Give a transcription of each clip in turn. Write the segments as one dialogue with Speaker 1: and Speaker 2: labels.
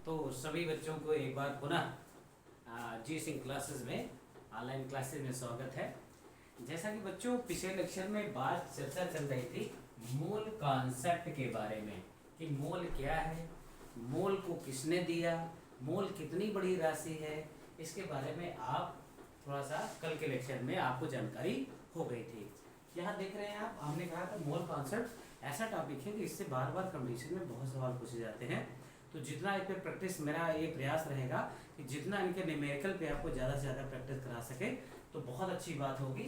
Speaker 1: तो सभी बच्चों को एक बार पुनः जी सिंह क्लासेस में ऑनलाइन क्लासेस में स्वागत है। जैसा कि बच्चों पिछले लेक्चर में बात चर्चा चल रही थी मूल कॉन्सेप्ट के बारे में कि मूल क्या है, मूल को किसने दिया, मूल कितनी बड़ी राशि है, इसके बारे में आप थोड़ा सा कल के लेक्चर में आपको जानकारी हो गई थी। यहाँ देख रहे हैं आप, हमने कहा था मूल कॉन्सेप्ट ऐसा टॉपिक है कि इससे बार बार कंपटीशन में बहुत सवाल पूछे जाते हैं। तो जितना इस पर प्रैक्टिस, मेरा ये प्रयास रहेगा कि जितना इनके न्यूमेरिकल पे आपको ज़्यादा से ज़्यादा प्रैक्टिस करा सके तो बहुत अच्छी बात होगी।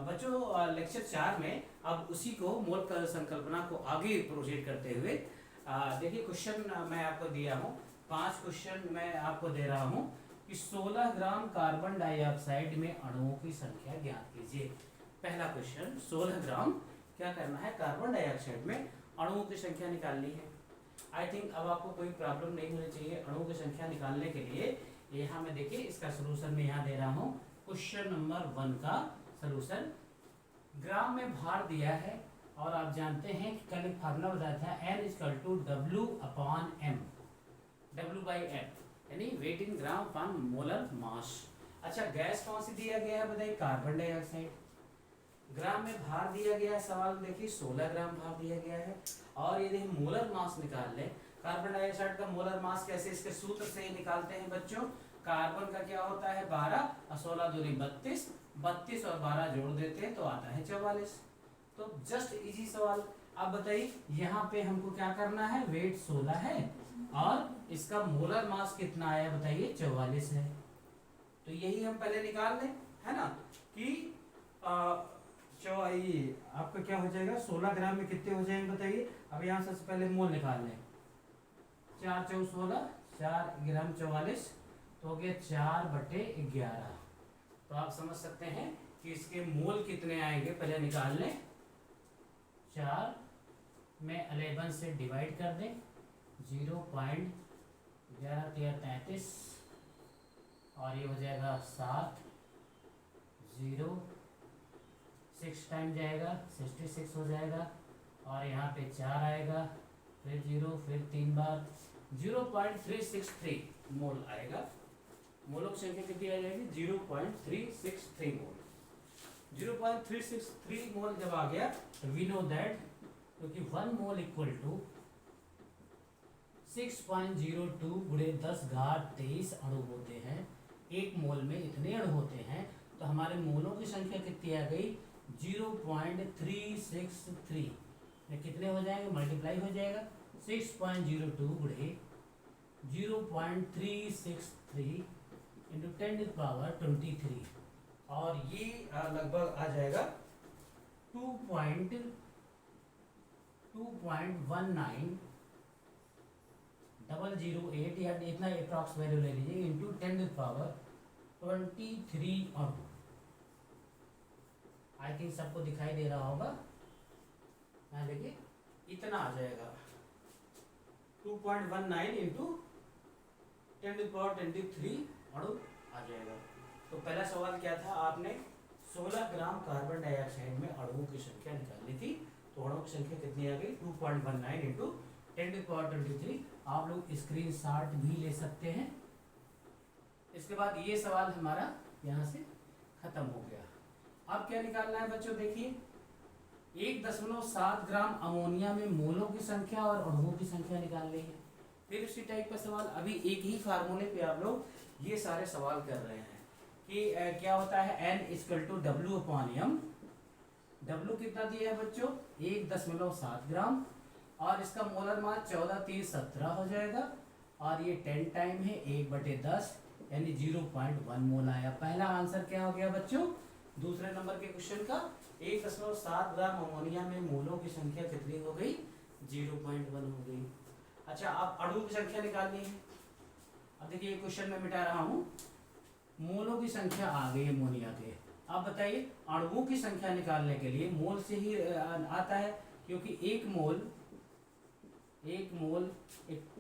Speaker 1: बच्चों लेक्चर 4 में अब उसी को मूल संकल्पना को आगे प्रोसीड करते हुए देखिए क्वेश्चन मैं आपको दिया हूँ, 5 क्वेश्चन मैं आपको दे रहा हूँ कि 16 ग्राम कार्बन डाइऑक्साइड में अणुओं की संख्या ज्ञात कीजिए। पहला क्वेश्चन, 16 ग्राम क्या करना है, कार्बन डाइऑक्साइड में अणुओं की संख्या निकालनी है। आई थिंक अब आपको कोई प्रॉब्लम नहीं होनी चाहिए अणुओं की संख्या निकालने के लिए। यहाँ मैं देखिए इसका सोल्यूशन मैं यहाँ दे रहा हूँ। क्वेश्चन नंबर 1 का सोल्यूशन, ग्राम में भार दिया है और आप जानते हैं कि कल एक फार्मूला बताया था N=W/M, W/M यानी wait in gram upon molar mass. अच्छा, गैस कौन सी दिया गया है बताइए, कार्बन डाइऑक्साइड। ग्राम में भार दिया गया है, सवाल देखिए 16 ग्राम भार दिया गया है। और यदि हम मोलर मास निकाल लें, कार्बन डाइऑक्साइड का मोलर मास कैसे, इसके सूत्र से निकालते हैं बच्चों। कार्बन का क्या होता है 12 और 16 दूनी 32, 32 और 12 जोड़ देते हैं तो आता है 44। तो जस्ट इजी सवाल। अब बताइए यहाँ पे हमको क्या करना है, वेट 16 है और इसका मोलर मास कितना आया बताइए, 44 है। तो यही हम पहले निकाल लें, है ना, कि आपका क्या हो जाएगा, 16 ग्राम में कितने हो जाएंगे बताइए। अब यहाँ सबसे पहले मोल निकाल लें, 4 × 4 = 16, 4 ग्राम 44 तो हो गया 4/11। तो आप समझ सकते हैं कि इसके मोल कितने आएंगे, पहले निकाल लें। 4 में 11 से डिवाइड कर दें, 0.1133 और ये हो जाएगा 7, 0 6 टाइम जाएगा 66 हो जाएगा और यहाँ पे 4 आएगा, फिर 0, फिर 3 बार 0.363 मोल आएगा। मोलों की संख्या कितनी आ जाएगी, 0.363 मोल। 0.363 मोल जब आ गया तो वी नो दैट, क्योंकि 1 मोल इक्वल टू 6.02 × 10⁻23 अणु होते हैं। एक मोल में इतने अणु होते हैं तो हमारे मोलों की संख्या कितनी आ गई, 0.363 में कितने हो जाएंगे, मल्टीप्लाई हो जाएगा 6.02 × 0.363 × 10⁻23 और ये लगभग आ जाएगा 2.19008 या इतना अप्रॉक्स वैल्यू ले लीजिए इंटू 10⁻23 अणु। आई थिंक सबको दिखाई दे रहा होगा, यहाँ देखिए इतना आ जाएगा 2.19 इंटू 10⁻23 अणु आ जाएगा। तो पहला सवाल क्या था, आपने 16 ग्राम कार्बन डाइऑक्साइड में अणुओं की संख्या निकालनी थी। तो अणुओं की संख्या कितनी आ गई, 2.19 इंटू 10⁻23। आप लोग स्क्रीनशॉट भी ले सकते हैं। इसके बाद ये सवाल हमारा यहाँ से खत्म हो गया। अब क्या निकालना है बच्चों, देखिए 1.7 ग्राम अमोनिया में मोलों की संख्या और अणुओं की संख्या निकालनी है। फिर उसी टाइप का सवाल, अभी एक ही फार्मूले पे आप लोग ये सारे सवाल कर रहे हैं कि क्या होता है N=W/M। W कितना दिया है बच्चों, 1.7 ग्राम और इसका मोलर मास 14 3 17 हो जाएगा और ये 10 टाइम है 1/10 यानी 0.1 मोल आया। पहला आंसर क्या हो गया बच्चों, दूसरे नंबर के क्वेश्चन का 1.7 ग्राम अमोनिया में मोलों की संख्या कितनी हो गई, 0.1 हो गई। अच्छा, अब अणुओं की संख्या निकालनी है। अब देखिए क्वेश्चन में मिटा रहा हूं, मोलों की संख्या आ गई अमोनिया के। अब बताइए अणुओं की संख्या निकालने के लिए मोल से ही आता है, क्योंकि एक मोल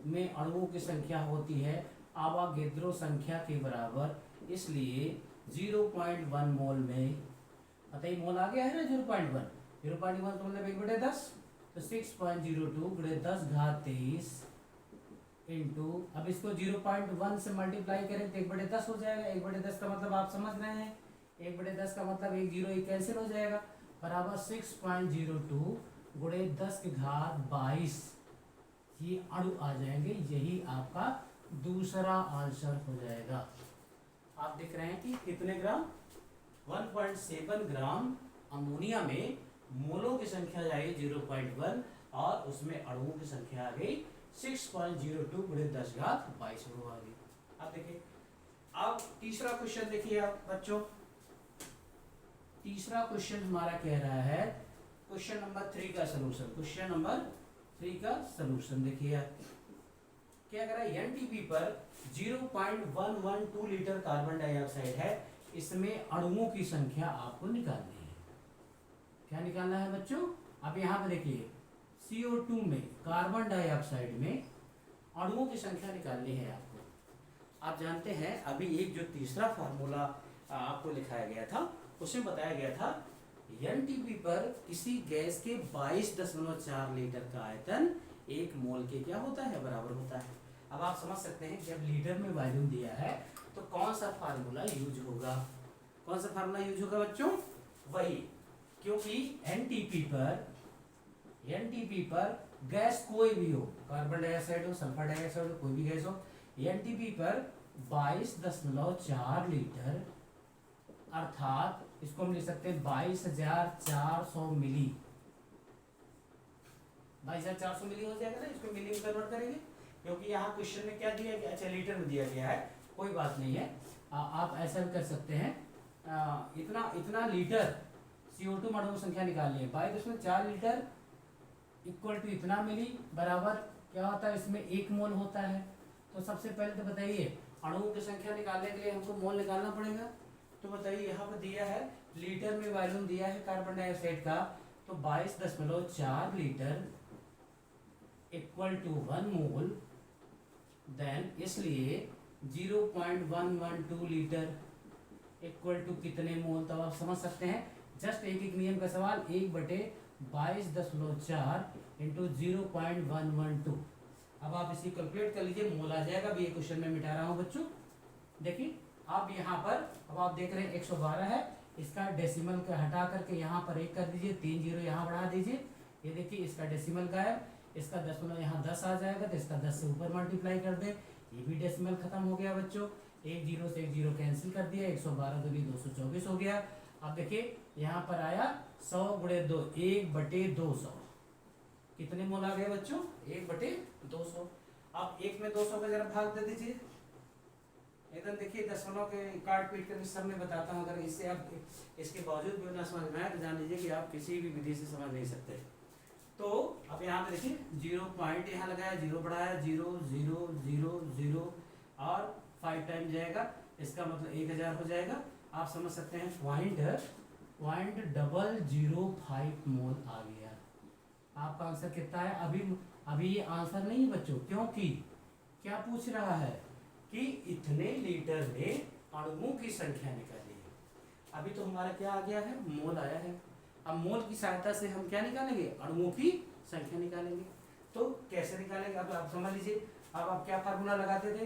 Speaker 1: में अणुओं की संख्या होती है अवोगाद्रो संख्या के बराबर, इसलिए 0.1 मोल में बताइए मोल आ गया है ना 0.1 तो मतलब 1/10 तो 6.02 × 10⁻23 इंटू, अब इसको 0.1 से मल्टीप्लाई करें तो 1/10 हो जाएगा। 1/10 का मतलब आप समझ रहे हैं, 1/10 का मतलब एक जीरो एक कैंसिल हो जाएगा, बराबर 6.02 गुणे 10 की घात 22 ये अणु आ जाएंगे। यही आपका दूसरा आंसर हो जाएगा। आप देख रहे हैं कि कितने ग्राम, 1.7 ग्राम अमोनिया में मोलों की संख्या जाएगी 0.1 और उसमें अणुओं की संख्या आ गई 6.02 गुणे 10 घात 22 अणु आ गई। अब देखिए, अब तीसरा क्वेश्चन देखिए आप बच्चों, तीसरा क्वेश्चन हमारा कह रहा है क्वेश्चन नंबर 3 का सलूशन। क्वेश्चन नंबर 3 का सलूशन देखिए आप, क्या कह रहा है, एनटीपी पर 0.112 लीटर कार्बन डाइऑक्साइड है, इसमें अणुओं की संख्या आपको निकालनी है। क्या निकालना है बच्चों? अब यहाँ पे देखिए CO2 में, कार्बन डाइऑक्साइड में अणुओं की संख्या निकालनी है आपको। आप जानते हैं अभी एक जो तीसरा फार्मूला आपको लिखाया गया था उसमें बताया गया था एनटीपी पर किसी गैस के 22.4 लीटर का आयतन 1 मोल के क्या होता है, बराबर होता है। अब आप समझ सकते हैं जब लीटर में वॉल्यूम दिया है तो कौन सा फार्मूला यूज होगा, कौन सा फार्मूला यूज होगा बच्चों, वही, क्योंकि एनटीपी पर गैस कोई भी हो, कार्बन डाइऑक्साइड हो, सल्फर डाइऑक्साइड हो, कोई भी गैस हो, एनटीपी पर 22.4 लीटर अर्थात इसको हम लिख सकते हैं 22,400 मिली, 22,400 मिली हो जाएगा ना। इसको मिली में कन्वर्ट करेंगे क्योंकि यहाँ क्वेश्चन में क्या दिया गया, अच्छा लीटर में दिया गया है, कोई बात नहीं है। आप ऐसा भी कर सकते हैं, इतना लीटर CO2 अणुओं की संख्या निकालनी है, 22.4 लीटर इक्वल टू इतना मिली, बराबर क्या होता है, इसमें 1 मोल होता है। तो सबसे पहले तो बताइए अणुओं की संख्या निकालने के लिए हमको मोल निकालना पड़ेगा। तो बताइए यहाँ पर दिया है लीटर में वॉल्यूम दिया है कार्बन डाइऑक्साइड का, तो 22.4 litre equal to 1 mole, then इसलिए 0.112 लीटर इक्वल टू कितने मोल। तो आप समझ सकते हैं जस्ट एक एक नियम का सवाल, 1/22.4 इंटू 0.112। अब आप इसी कैलकुलेट कर लीजिए, मोल आ जाएगा। अब ये क्वेश्चन में मिटा रहा हूँ बच्चों, देखिए आप यहाँ पर, अब आप देख रहे हैं 112 है, इसका डेसिमल का हटा करके यहाँ पर 1 कर दीजिए, 3 जीरो यहाँ बढ़ा दीजिए, ये देखिए इसका डेसिमल गायब, इसका दशमलव यहाँ 10 आ जाएगा, तो इसका 10 से ऊपर मल्टीप्लाई कर दें, ये भी डेसिमल खत्म हो गया बच्चों, 1 जीरो से 1 जीरो कैंसिल कर दिया, 112 दूनी 224 हो गया। अब देखिए यहाँ पर आया 100 गुणे 2, 1/200, कितने मोल आ गए बच्चों, 1/200। अब 1 में 200 का जरा भाग दे दीजिए, एकदम देखिए दशमलव के काट पीट कर सब में बताता हूँ, अगर इससे आप इसके बावजूद भी ना समझ में आए तो जान लीजिए कि आप किसी भी विधि से समझ नहीं सकते। तो अब यहाँ पे देखिए 0 पॉइंट यहाँ लगाया, 0 बढ़ाया, 0 0 0 0 और 5 टाइम जाएगा, इसका मतलब 1000 हो जाएगा। आप समझ सकते हैं .0005 मोल आ गया। आपका आंसर कितना है? अभी ये आंसर नहीं है बच्चों, क्योंकि क्या पूछ रहा है कि इतने लीटर में अणुओं की संख्या निकाली है। अभी तो हमारा क्या आ गया है, मोल आया है। अब मोल की सहायता से हम क्या निकालेंगे, अणुओं की संख्या निकालेंगे। तो कैसे निकालेंगे, अब आप समझ लीजिए। अब आप क्या फार्मूला लगाते थे,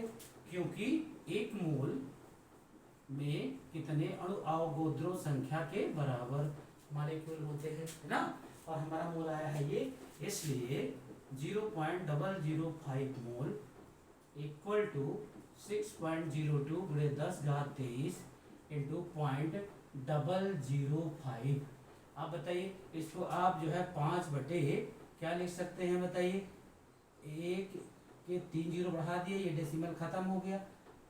Speaker 1: क्योंकि 1 मोल में कितने अणु अवोगाद्रो संख्या के बराबर मॉलिक्यूल होते हैं, है ना, और हमारा मोल आया है ये, इसलिए 0.005 मोल इक्वल टू 6.02 गुणे 10⁻23 इंटू 0.005। आप बताइए इसको आप जो है 5 बटे क्या लिख सकते हैं, बताइए, 1 के 3 जीरो बढ़ा दिए, ये डेसिमल खत्म हो गया,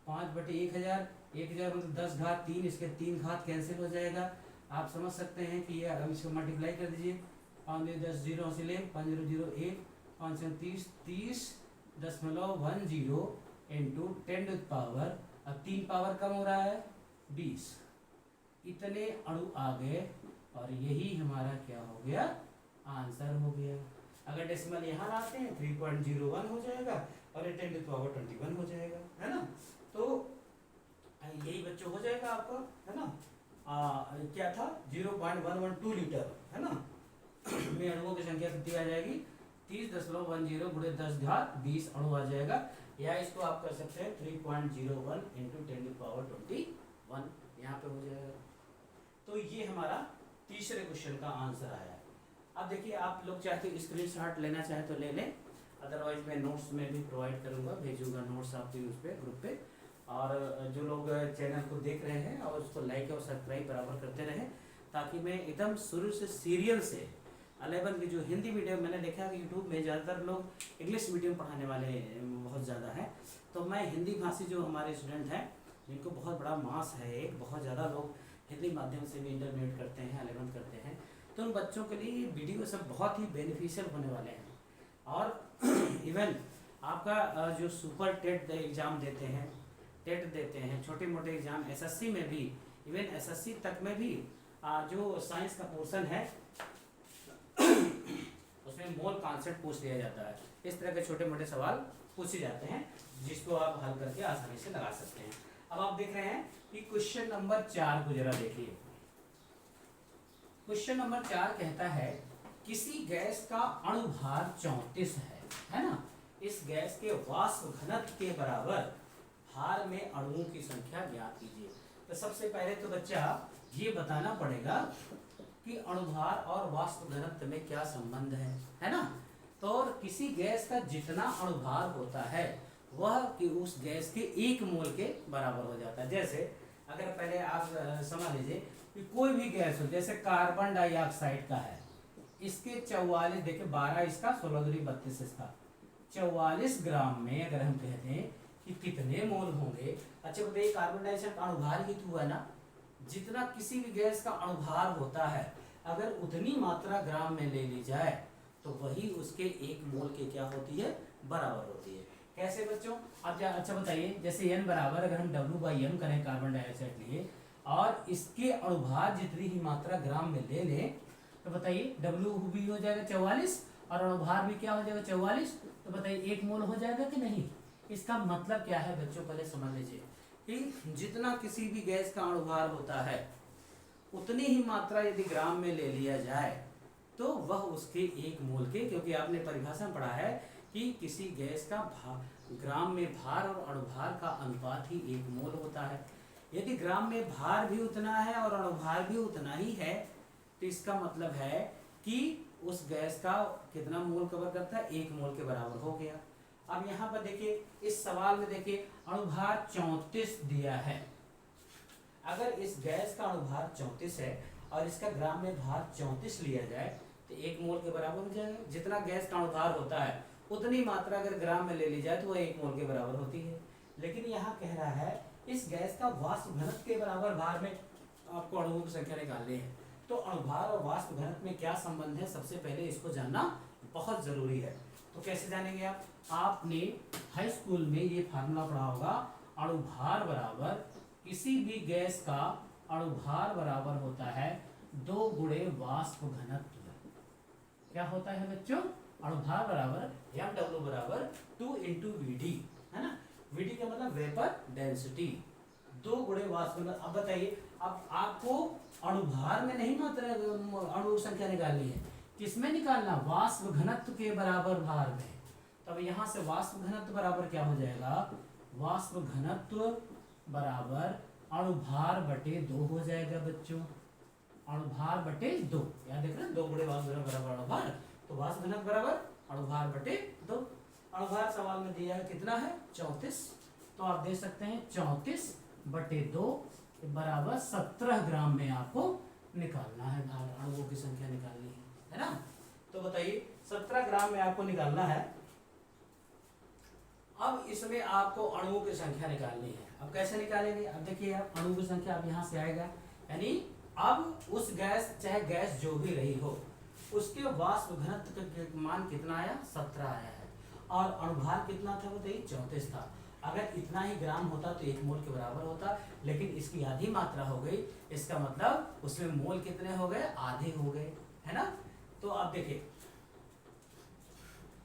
Speaker 1: 5/1000, 1000 मतलब 10⁻3, इसके 3 घात कैंसिल हो जाएगा। आप समझ सकते हैं कि ये अब इसको मल्टीप्लाई कर दीजिए, 5 10 जीरो से ले 5001, 5 30 30.10 इंटू 10 टू पावर, अब 3 पावर कम हो रहा है 20, इतने अणु आ गए और यही हमारा क्या हो गया, आंसर हो गया। अगर डेसिमल यहाँ लाते हैं 3.01 हो जाएगा और 10 टू पावर 21 हो जाएगा, है ना। तो यही बच्चों हो जाएगा आपका, है ना। क्या था 0.112 लीटर, है ना, में अणुओं की संख्या कितनी आ जाएगी, 30.10 गुणे 10 घात 20 अणु आ जाएगा, या इसको आप कर सकते हैं 3.01 इंटू 10⁻21 यहाँ पे हो जाएगा। तो ये हमारा तीसरे क्वेश्चन का आंसर आया है। अब देखिए, आप लोग चाहे तो स्क्रीनशॉट लेना चाहे तो ले लें, अदरवाइज मैं नोट्स में भी प्रोवाइड करूंगा, भेजूंगा नोट्स आपके उस पर ग्रुप पे। और जो लोग चैनल को देख रहे हैं और उसको लाइक और सब्सक्राइब बराबर करते रहें, ताकि मैं एकदम शुरू से सीरियल से 11 की जो हिंदी मीडियम, मैंने देखा कि यूट्यूब में ज़्यादातर लोग इंग्लिश मीडियम पढ़ाने वाले बहुत ज़्यादा हैं, तो मैं हिंदी भाषी जो हमारे स्टूडेंट हैं जिनको बहुत बड़ा मास है, एक बहुत ज़्यादा लोग हिंदी माध्यम से भी इंटरमीडिएट करते हैं, 11th करते हैं, तो उन बच्चों के लिए वीडियो सब बहुत ही बेनिफिशियल होने वाले हैं। और इवन आपका जो सुपर टेट एग्ज़ाम देते हैं, टेट देते हैं, छोटे मोटे एग्ज़ाम, एसएससी में भी, इवन एसएससी तक में भी जो साइंस का पोर्शन है उसमें मोल कॉन्सेप्ट पूछ लिया जाता है। इस तरह के छोटे मोटे सवाल पूछे जाते हैं जिसको आप हल करके आसानी से लगा सकते हैं। अब आप देख रहे हैं कि क्वेश्चन नंबर 4 को जरा देखिए। क्वेश्चन नंबर 4 कहता है किसी गैस का अणुभार 34 है ना, इस गैस के वाष्प घनत्व के बराबर भार में अणुओं की संख्या ज्ञात कीजिए। तो सबसे पहले तो बच्चा ये बताना पड़ेगा कि अणुभार और वाष्प घनत्व में क्या संबंध है ना। तो और किसी गैस का जितना अणुभार होता है वह कि उस गैस के 1 मोल के बराबर हो जाता है। जैसे अगर पहले आप समझ लीजिए कि कोई भी गैस हो, जैसे कार्बन डाइऑक्साइड का है, इसके 44, देखिए 12 इसका, 16 दूनी 32 इसका, 44 ग्राम में अगर हम कहते हैं कि कितने मोल होंगे। अच्छा बताइए, कार्बन डाइऑक्साइड का अणुभार ही तो हुआ ना, जितना किसी भी गैस का अणुभार होता है अगर उतनी मात्रा ग्राम में ले ली जाए तो वही उसके 1 मोल के क्या होती है, बराबर होती है। कैसे बच्चों? अब अच्छा बताइए, जैसे n बराबर अगर हम W/m करें कार्बन डाइऑक्साइड लिए और इसके अणुभार जितनी ही मात्रा ग्राम में ले लें, तो बताइए W भी हो जाएगा 44 और अणुभार भी क्या हो जाएगा 44, तो बताइए 1 मोल हो जाएगा कि नहीं। इसका मतलब क्या है बच्चों, पहले समझ लीजिए कि जितना किसी भी गैस का अणुभार होता है उतनी ही मात्रा यदि ग्राम में ले लिया जाए तो वह उसके 1 मोल के, क्योंकि आपने परिभाषा में पढ़ा है कि किसी गैस का ग्राम में भार और अणुभार का अनुपात ही 1 मोल होता है। यदि ग्राम में भार भी उतना है और अणुभार भी उतना ही है तो इसका मतलब है कि उस गैस का कितना मोल कवर करता है, 1 मोल के बराबर हो गया। अब यहाँ पर देखिए, इस सवाल में देखिए अणुभार 34 दिया है। अगर इस गैस का अणुभार 34 है और इसका ग्राम में भार 34 लिया जाए तो 1 मोल के बराबर हो जाएगा। जितना गैस का अणुभार होता है उतनी मात्रा अगर ग्राम में ले ली जाए तो वह 1 मोल के बराबर होती है। लेकिन यहाँ कह रहा है इस गैस का वाष्प घनत्व के बराबर भार में आपको अणुओं की संख्या निकालनी है। तो अणुभार और वाष्प घनत्व में क्या संबंध है, सबसे पहले इसको जानना बहुत जरूरी है। तो कैसे जानेंगे आप? आपने हाई स्कूल में ये फार्मूला पढ़ा होगा, अणुभार बराबर किसी भी गैस का अणुभार बराबर होता है 2 गुणे वाष्प घनत्व। क्या होता है बच्चों? अणुभार बराबर mw बराबर 2 इंटू वीडी, है ना। वीडी का मतलब वेपर डेंसिटी, 2 गुणे वाष्प घनत्व। अब बताइए, अब आपको अणुभार में नहीं मात्रा अणु संख्या निकालनी है, किसमें निकालना? वाष्प घनत्व के बराबर भार में। तब यहाँ से वाष्प घनत्व बराबर क्या हो जाएगा? वाष्प घनत्व बराबर अणुभार बटे 2 हो जाएगा बच्चों। अणुभार बटे 2, याद देख रहे हैं, 2 गुणे वाष्प घनत्व बराबर अणुभार, तो वाष्प घनत्व बराबर अणुभार बटे 2। अणुभार सवाल में दिया है कितना है? 34। तो आप देख सकते हैं 34 बटे 2 बराबर 17 ग्राम में आपको निकालना है भार, अणुओं की संख्या निकालनी है ना। तो बताइए 17 ग्राम में आपको निकालना है। अब इसमें आपको अणुओं की संख्या निकालनी है। अब कैसे निकालेंगे? अब देखिए, आप अणु की संख्या अब यहाँ से आएगा, यानी अब उस गैस, चाहे गैस जो भी रही हो, उसके वाष्प घनत्व का मान कितना आया? 17 आया है। और अणुभार कितना था बताइए? 34 था। अगर इतना ही ग्राम होता तो 1 मोल के बराबर होता, लेकिन इसकी आधी मात्रा हो गई, इसका मतलब उसमें मोल कितने हो गए? आधे हो गए, है ना। तो अब देखिए,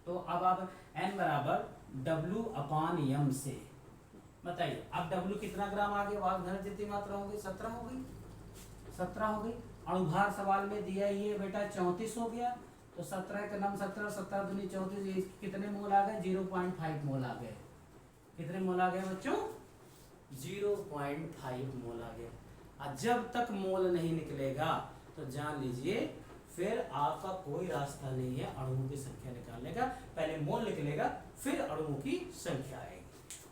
Speaker 1: तो अब आप n बराबर W/m से बताइए, अब W कितना ग्राम आ गया? वाष्प घनत्व जितनी मात्रा हो गई 17 हो गई, 17 हो गई। अणुभार सवाल में दिया ही है बेटा 34 हो गया, तो 17 के नाम 17, 17 दूनी 34, कितने मोल आ गए? 0.5 मोल आ गए। कितने मोल आ गए बच्चों? 0.5 मोल आ गए। और जब तक मोल नहीं निकलेगा तो जान लीजिए फिर आपका कोई रास्ता नहीं है अणुओं की संख्या निकालने का। पहले मोल निकलेगा फिर अणुओं की संख्या आएगी।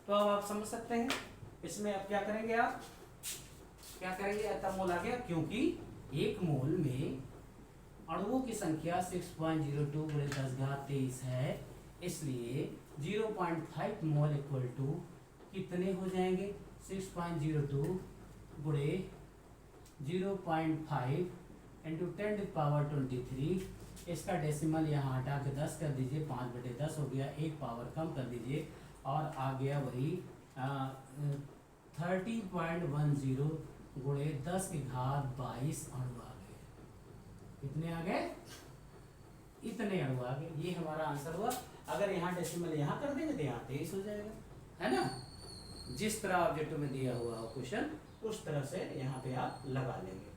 Speaker 1: तो अब आप समझ सकते हैं इसमें अब क्या करेंगे, आप क्या करेंगे? ऐसा मोल आ गया क्योंकि एक मोल में अणुओं की संख्या 6.02 × 10⁻23 है, इसलिए 0.5 मोल इक्वल टू कितने हो जाएंगे? 6.02 × 0.5 इंटू 10⁻23। इसका डेसिमल यहाँ हटा के 10 कर दीजिए, 5/10 हो गया, एक पावर कम कर दीजिए और आ गया वही 30.10 × 10⁻22 अणु आ गए। कितने आ गए? इतने अणु आ गए। ये हमारा आंसर हुआ। अगर यहाँ डेसिमल यहाँ कर देंगे तो यहाँ 23 हो जाएगा, है ना? जिस तरह ऑब्जेक्टिव में दिया हुआ हो क्वेश्चन उस तरह से यहाँ पे आप लगा लेंगे।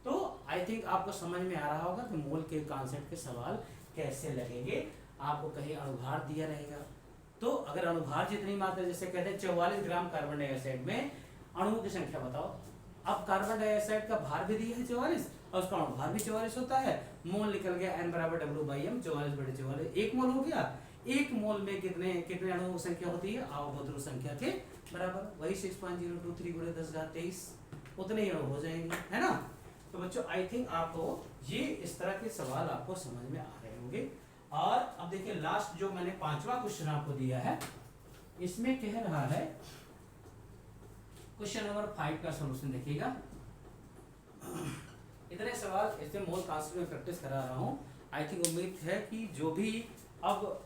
Speaker 1: तो आई थिंक आपको समझ में आ रहा होगा कि मोल के कॉन्सेप्ट के सवाल कैसे लगेंगे। आपको कहीं अणुभार दिया रहेगा तो अगर अणुभार जितनी मात्रा, जैसे कहते हैं 44 ग्राम कार्बन डाइऑक्साइड में अणुओं की संख्या बताओ। अब कार्बन डाइऑक्साइड का भार भी दिया है 44 और उसका अणुभार भी 44 होता है। मोल निकल गया N = W/m, 44/44, एक मोल हो गया। एक मोल में कितने कितने अणुओं की संख्या होती है? अवरोध संख्या के बराबर, वही 6.023 × 10⁻23, उतने ही अणु हो जाएंगे, है ना? तो बच्चों आई थिंक आपको ये इस तरह के सवाल आपको समझ में आ रहे होंगे। और अब देखिए लास्ट जो मैंने 5वां क्वेश्चन आपको दिया है, इसमें कह रहा है क्वेश्चन नंबर 5 का सॉल्यूशन देखिएगा। इतने सवाल इससे मोल कॉन्सेप्ट में प्रैक्टिस करा रहा हूँ। आई थिंक उम्मीद है कि जो भी अब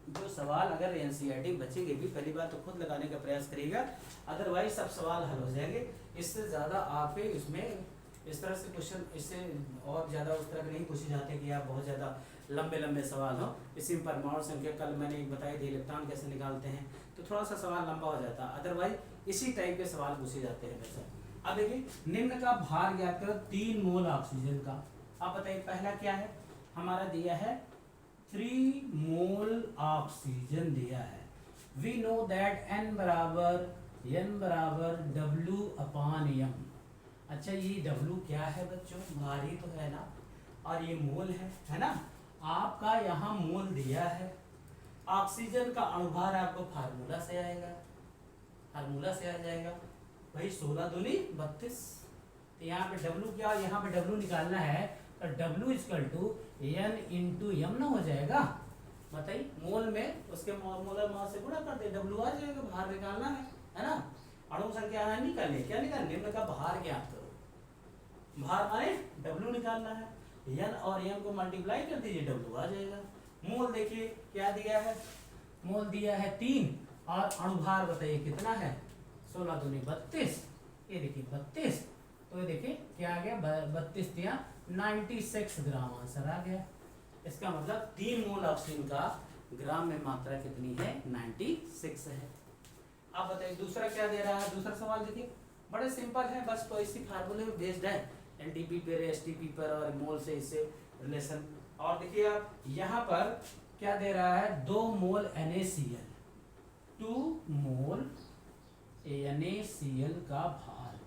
Speaker 1: जो सवाल अगर एनसीईआरटी बचेंगे भी, पहली बार तो खुद लगाने का प्रयास करिएगा, अदरवाइज सब सवाल हल हो जाएंगे। इससे ज़्यादा आप इसमें इस तरह से क्वेश्चन, इससे और ज़्यादा उस तरह के नहीं पूछे जाते कि आप बहुत ज़्यादा लंबे लंबे सवाल हो। इसी में परमाणु संख्या कल मैंने एक बताई थी, इलेक्ट्रॉन कैसे निकालते हैं, तो थोड़ा सा सवाल लंबा हो जाता है। अदरवाइज इसी टाइप के सवाल पूछे जाते हैं वैसे। अब देखिए निम्न का भार ज्ञात करो 3 मोल ऑक्सीजन का। आप बताइए पहला क्या है? हमारा दिया है 3 मोल ऑक्सीजन दिया है। We know that N = W/m। अच्छा ये W क्या है बच्चों? भार ही तो है ना, और ये मोल है ना? आपका यहाँ मोल दिया है। ऑक्सीजन का अणुभार आपको फार्मूला से आएगा, फार्मूला से आ जाएगा भाई 16 दूनी 32। तो यहाँ पे W क्या, यहाँ पे W निकालना है तो W = N × m ना हो जाएगा। बताइए मोल में उसके मोलर मास से गुणा कर दे, W आ जाएगा, भार निकालना है ना? अणु संख्या है निकालनी, क्या निकालना? निम्न का भार ज्ञात करो। भार माने W निकालना है, N और M को मल्टीप्लाई कर दीजिए, W आ जाएगा। मोल देखिए क्या दिया है? मोल दिया है 3 और अणुभार बताइए कितना है? 16 दूनी 32। ये देखिए 32, तो ये देखिए क्या आ गया? 32 दिया 96 ग्राम आंसर आ गया। इसका मतलब 3 मोल ऑक्सीजन का ग्राम में मात्रा कितनी है? 96 है। आप बताइए दूसरा क्या दे रहा है? दूसरा सवाल देखिए बड़े सिंपल है, बस तो इसी फार्मूले में बेस्ड है, एनटीपी पर, एसटीपी पर और मोल से इससे रिलेशन। और देखिए आप यहाँ पर क्या दे रहा है? 2 मोल NaCl, 2 मोल NaCl का भार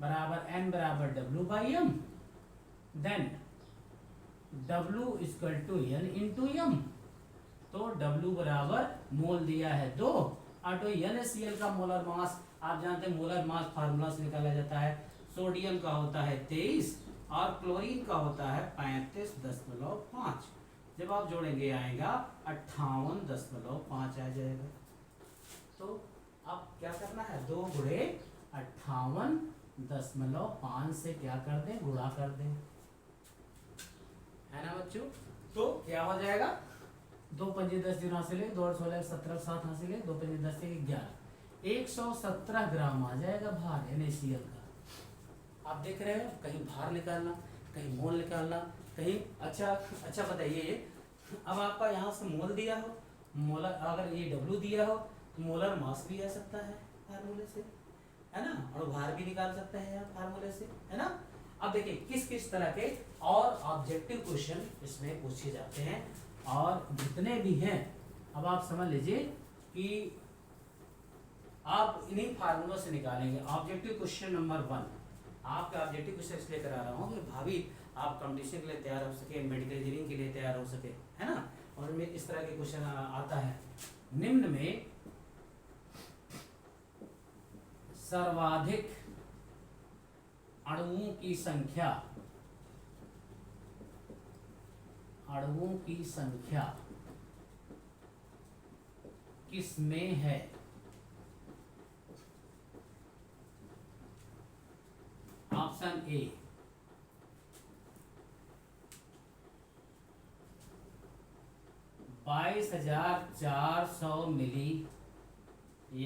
Speaker 1: बराबर N = W/m, then W = N × m। तो W बराबर मोल दिया है 2 और तो NaCl का मोलर मास आप जानते हैं, मोलर मास फार्मूला से निकाला जाता है। सोडियम का होता है 23 और क्लोरीन का होता है 35.5। जब आप जोड़ेंगे आएगा 58.5 आ जाएगा। तो अब क्या करना है? 2 × 58.5 से क्या कर दें? गुणा कर दें, है ना बच्चों? तो क्या हो जाएगा? 2 × 5 = 10 हासिल, 2 × 16 = 17, 7 हासिल, 2 × 5 = 10 = 11, 117 ग्राम आ जाएगा भार NaCl का। आप देख रहे हो, कहीं भार निकालना, कहीं मोल निकालना, कहीं अच्छा बताइए, अब आपका यहाँ से मोल दिया हो, मोलर अगर ये W दिया हो तो मोलर मास भी आ सकता है फार्मूले से, है ना? और भार भी निकाल सकते हैं आप फार्मूले से, है ना? अब देखिए किस किस तरह के और ऑब्जेक्टिव क्वेश्चन इसमें पूछे जाते हैं, और जितने भी हैं अब आप समझ लीजिए कि आप इन्हीं फार्मूलों से निकालेंगे। ऑब्जेक्टिव क्वेश्चन नंबर 1, आपका ऑब्जेक्टिव क्वेश्चन इसलिए करा रहा हूँ कि भाभी आप कंपटीशन के लिए तैयार हो सके, मेडिकल इंजीनियरिंग के लिए तैयार हो सके, है ना। और उनमें इस तरह के क्वेश्चन आता है, निम्न में सर्वाधिक अणुओं की संख्या, अणुओं की संख्या किसमें है? ऑप्शन ए 22,400 मिली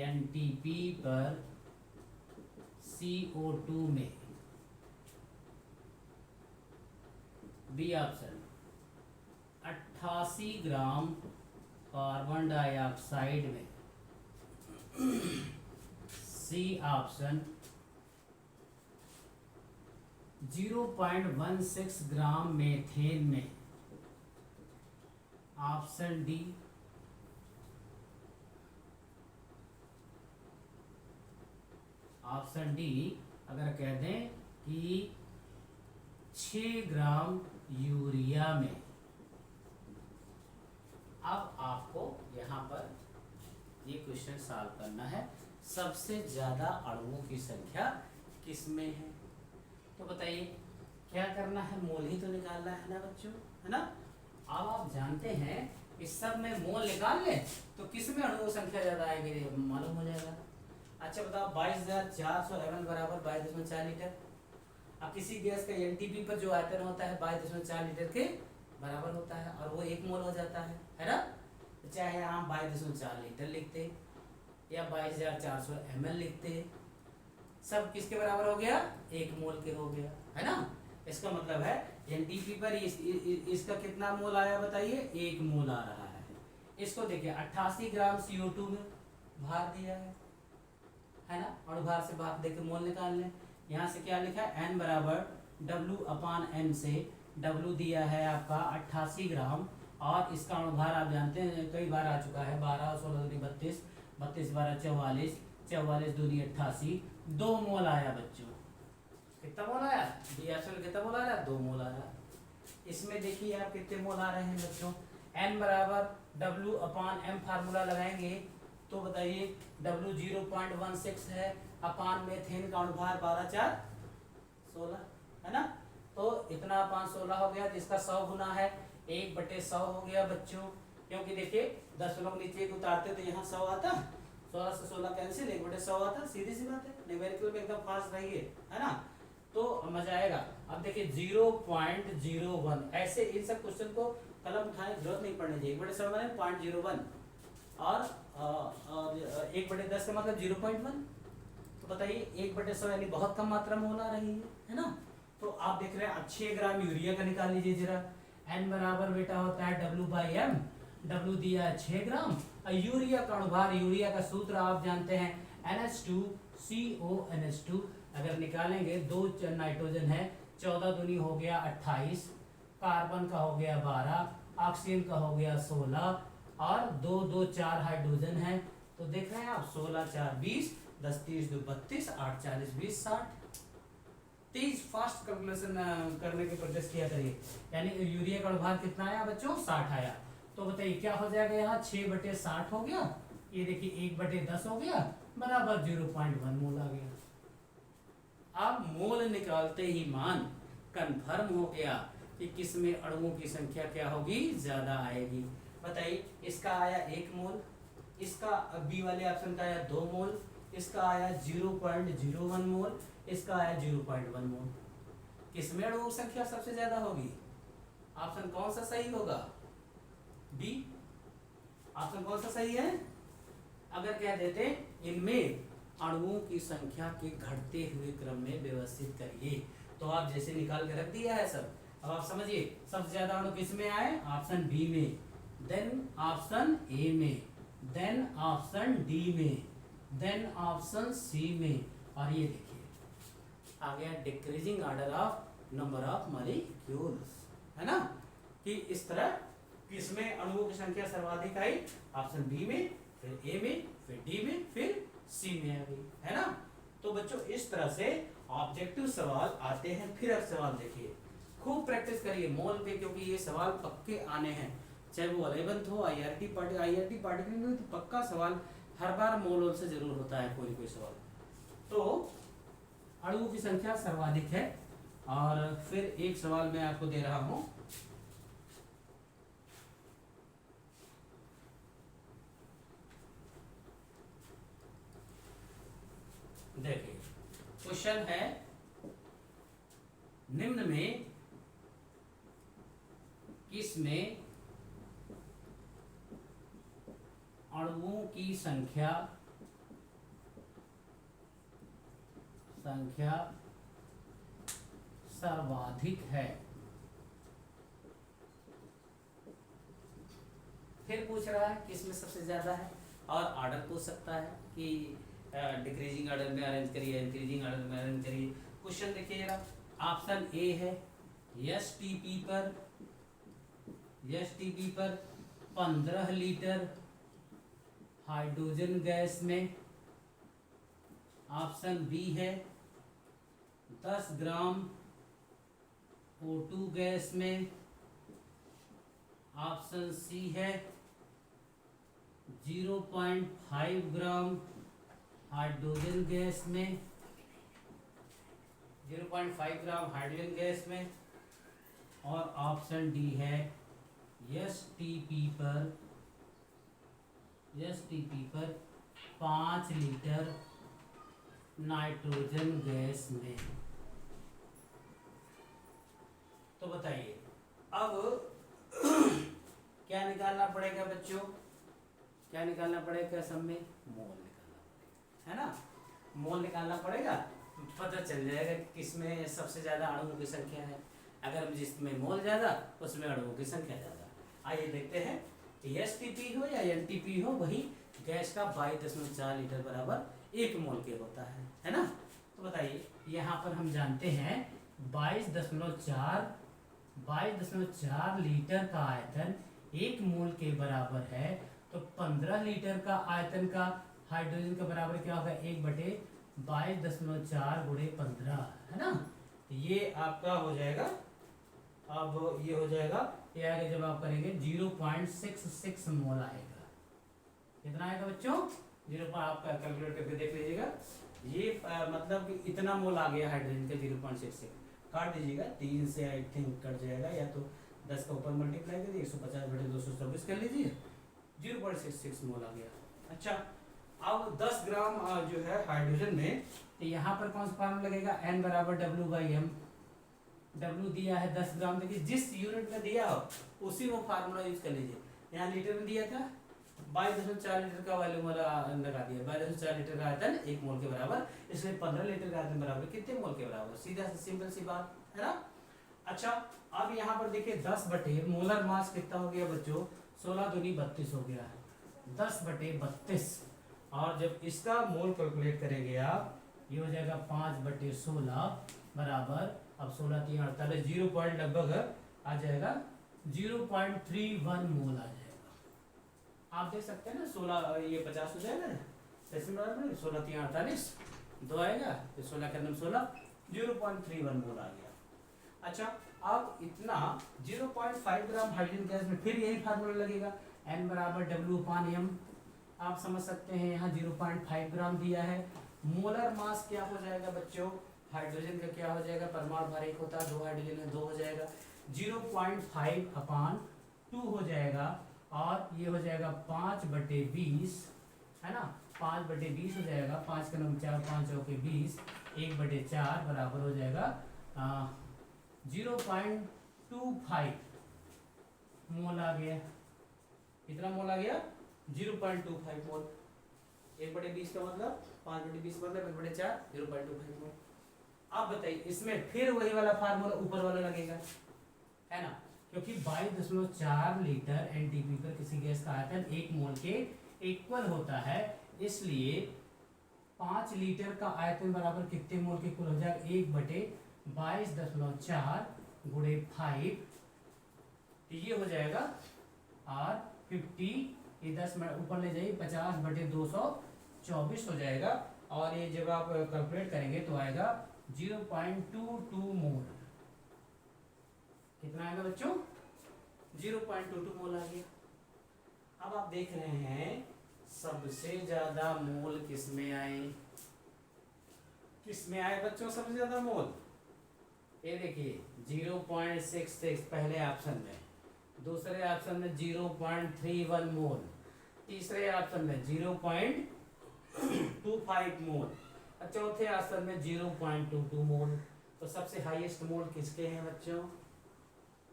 Speaker 1: एनटीपी पर CO2 में। B option 88 gram carbon dioxide में। सी ऑप्शन 0.16 ग्राम मेथेन में। ऑप्शन डी अगर कह दें कि 6 ग्राम यूरिया में। अब आपको यहाँ पर ये क्वेश्चन सॉल्व करना है, सबसे ज्यादा अणुओं की संख्या किसमें है? तो बताइए क्या करना है, मोल ही तो निकालना है ना बच्चों, है ना। अब आप जानते हैं इस सब में मोल निकाल ले तो किसमें अणुओं संख्या ज्यादा आएगी मालूम हो जाएगा। अच्छा बताओ 22,411 बराबर 22.4 लीटर। अब किसी गैस का एनटीपी पर जो आयतन होता है 22.4 लीटर के बराबर होता है, और वो 1 मोल हो जाता है ना। तो चाहे हम 22.4 लीटर लिखते या 22,400 ml लिखते, सब किसके बराबर हो गया? 1 मोल के हो गया, है ना। इसका मतलब है एनटीपी पर इसका कितना मोल आया बताइए? 1 मोल आ रहा है। इसको देखिए 88 ग्राम CO2 में भार दिया है ना, और भार से भार देके मोल निकाल लें। यहाँ से क्या लिखा है? N बराबर W/M से W दिया है आपका 88 ग्राम, और इसका अणुभार आप जानते हैं कई बार आ चुका है, 12 16 दूनी 32, 32 12 44, 44 दूनी 88, 2 मोल आया बच्चों। कितना मोल आया? कितना मोल आया? 2 मोल आया। इसमें देखिए आप कितने मोल आ रहे हैं बच्चों। N बराबर W/M फार्मूला लगाएंगे तो बताइए W 0.16 है, अपान मेथेन का अणुभार 12/4 16 है ना। तो इतना अपान 16 हो गया, तो इसका 100 गुना है, 1/100 हो गया बच्चों। क्योंकि देखिए 10 लोग नीचे एक उतारते तो यहाँ 100 आता, 16 से 16 कैंसिल, 1/100 आता, सीधी सी बात है। न्यूमेरिकल में एकदम फास्ट रहिए, है ना, तो मजा आएगा। अब देखिए 0.01, ऐसे इन सब क्वेश्चन को कलम उठाने की जरूरत नहीं पड़नी चाहिए। 1/100 मैंने 0.01 और 1/10 का मतलब 0.1। तो बताइए 1/100 यानी बहुत कम मात्रा में होना रही है ना। तो आप देख रहे हैं अब 6 ग्राम यूरिया का निकाल लीजिए जरा। N बराबर बेटा होता है W/M, W दिया है 6 ग्राम, और यूरिया का अणुभार, यूरिया का सूत्र आप जानते हैं NH2CO अगर निकालेंगे 2 नाइट्रोजन है, 14 दूनी हो गया 28, कार्बन का हो गया 12, ऑक्सीजन का हो गया 16, और 2 2 4 हाइड्रोजन है। तो देख रहे हैं आप 16 4 20, 10 30 2 32, 8 40 20 60। तेज फास्ट कैलकुलेशन करने के प्रयास किया करिए। यानी यूरिया का अणुभार कितना आया बच्चों? 60 आया। तो बताइए क्या हो जाएगा? यहाँ 6/60 हो गया, ये देखिए 1/10 हो गया, बराबर 0.1 मोल आ गया। अब मोल निकालते ही मान कंफर्म हो गया कि किसमें अणुओं की संख्या क्या होगी? ज्यादा आएगी। बताइए इसका आया 1 मोल, इसका बी वाले ऑप्शन का आया 2 मोल, इसका आया 0.01 मोल, इसका आया 0.1 मोल। किसमें अणुओं की संख्या सबसे ज्यादा होगी? ऑप्शन कौन सा सही होगा? बी। ऑप्शन कौन सा सही है? अगर कह देते इनमें अणुओं की संख्या के घटते हुए क्रम में व्यवस्थित करिए, तो आप जैसे निकाल के रख दिया है सब। अब आप समझिए सबसे ज्यादा अणु किसमें आए? ऑप्शन बी में, देन ऑप्शन ए में, देन ऑप्शन डी में, देन ऑप्शन सी में, और ये देखिए आ गया decreasing order of number of molecules, है ना, कि इस तरह किसमें अणुओं की संख्या सर्वाधिक आई, ऑप्शन बी में, फिर ए में, फिर डी में, फिर सी में आ गई, है ना। तो बच्चों इस तरह से ऑब्जेक्टिव सवाल आते हैं। फिर अब सवाल देखिए, खूब प्रैक्टिस करिए मोल पे, क्योंकि ये सवाल पक्के आने हैं, चाहे वो 11th हो, आईआरटी पार्टिकुलर में, तो पक्का सवाल हर बार मोल से जरूर होता है कोई कोई सवाल। तो अणुओं की संख्या सर्वाधिक है। और फिर एक सवाल मैं आपको दे रहा हूं, देखिए क्वेश्चन है, निम्न में किसमें अणुओं की संख्या सर्वाधिक है। फिर पूछ रहा है किसमें सबसे ज्यादा है, और ऑर्डर पूछ सकता है कि डिक्रीजिंग ऑर्डर में अरेंज करिए, इंक्रीजिंग ऑर्डर में अरेंज करिए। क्वेश्चन देखिए जरा, ऑप्शन ए है एसटीपी पर 15 लीटर हाइड्रोजन गैस में। ऑप्शन बी है 10 ग्राम O2 गैस में। ऑप्शन सी है 0.5 ग्राम हाइड्रोजन गैस में, 0.5 ग्राम हाइड्रोजन गैस में। और ऑप्शन डी है एसटीपी पर 5 लीटर नाइट्रोजन गैस में। तो बताइए अब क्या निकालना पड़ेगा बच्चों, क्या निकालना पड़ेगा, सब में मोल निकालना पड़ेगा, है ना। मोल निकालना पड़ेगा, पता चल जाएगा कि किसमें सबसे ज्यादा अणुओं की संख्या है। अगर जिसमें मोल ज्यादा उसमें अणुओं की संख्या ज्यादा। आइए देखते हैं, एसटीपी हो या एनटीपी हो, वही गैस का 22.4 लीटर बराबर 1 मोल के होता है ना। तो बताइए यहाँ पर हम जानते हैं 22.4 लीटर का आयतन 1 मोल के बराबर है। तो 15 लीटर का आयतन का हाइड्रोजन के बराबर क्या होगा, 1/22.4 गुणे 15, है ना। ये आपका हो जाएगा, अब ये हो जाएगा, ये आएगा जब आप करेंगे 0.66 मोल आएगा। कितना आएगा बच्चों, 0 आप कैलकुलेट करके देख लीजिएगा। ये मतलब कि इतना मोल आ गया हाइड्रोजन का 0.66। काट दीजिएगा, 3 से आई थिंक कट जाएगा, या तो 10 का ऊपर मल्टीप्लाई करिए, 150/224 कर लीजिए, 0.66 मोल आ गया। अच्छा, अब 10 ग्राम जो है हाइड्रोजन में, तो यहाँ पर कौन सा फार्मूला लगेगा, N बराबर W/m। W दिया है 10 ग्राम, देखिए जिस यूनिट में दिया हो उसी वो फार्मूला यूज कर लीजिए। यहाँ लीटर में दिया था, 22.4 लीटर का वॉल्यूम लगा दिया, 22.4 लीटर का आयतन 1 मोल के बराबर, इसलिए 15 लीटर का आयतन बराबर कितने मोल के बराबर, सीधा सा सिंपल सी बात है ना। अच्छा, अब यहाँ पर देखिए 10 मोलर मास कितना हो गया बच्चों, 16 दूनी 32 हो गया है, 10/32। और जब इसका मोल कैलकुलेट करेंगे आप, ये हो जाएगा 5/16 बराबर, अब 16 3 48, 0 पॉइंट लगभग आ जाएगा 0.31 मोल आ जाएगा। आप देख सकते हैं ना, 16 ये 50 हो जाएगा, 16 3 48 2 आएगा, फिर 16 के अंदर 16, 0.31 मोल आ गया। अच्छा, अब इतना 0.5 ग्राम हाइड्रोजन गैस में फिर यही फार्मूला लगेगा, N बराबर W/m। आप समझ सकते हैं यहाँ 0.5 ग्राम दिया है। मोलर मास क्या हो जाएगा बच्चों, हाइड्रोजन का क्या हो जाएगा, परमाणु भार 1 होता है, 2 हाइड्रोजन है 2 हो जाएगा, 0.5/2 हो जाएगा। और ये हो जाएगा 5/20, है ना, 5/20 हो जाएगा, 5 का नंबर 4, 5 चौके 20, 1/4 बराबर हो जाएगा 0.25 मोल आ गया। कितना मोल आ गया, 0.25 मोल। 1/20 का मतलब 5/20 मतलब 1/4, 0.25 मोल। अब बताइए इसमें फिर वही वाला फार्मूला ऊपर वाला लगेगा, है ना, क्योंकि 22.4 लीटर एनटीपी पर किसी गैस का आयतन 1 मोल के इक्वल होता है, इसलिए 5 लीटर का आयतन बराबर कितने मोल के कुल हो जाएगा? 1/22.4 गुणे 5, ये हो जाएगा और 50, ये 10 मिनट ऊपर ले जाइए, 50/224 हो जाएगा। और ये जब आप कैलकुलेट करेंगे तो आएगा 0.22 मोल। कितना आएगा बच्चों? 0.22 मोल आ गया। अब आप देख रहे हैं सबसे ज्यादा मोल किसमें आए? किसमें आए बच्चों सबसे ज्यादा मोल? ये देखिए 0.66 पहले ऑप्शन में, दूसरे ऑप्शन में 0.31 मोल, तीसरे ऑप्शन में 0.25 मोल और चौथे ऑप्शन में 0.22 मोल। तो सबसे हाईएस्ट मोल किसके हैं बच्चों?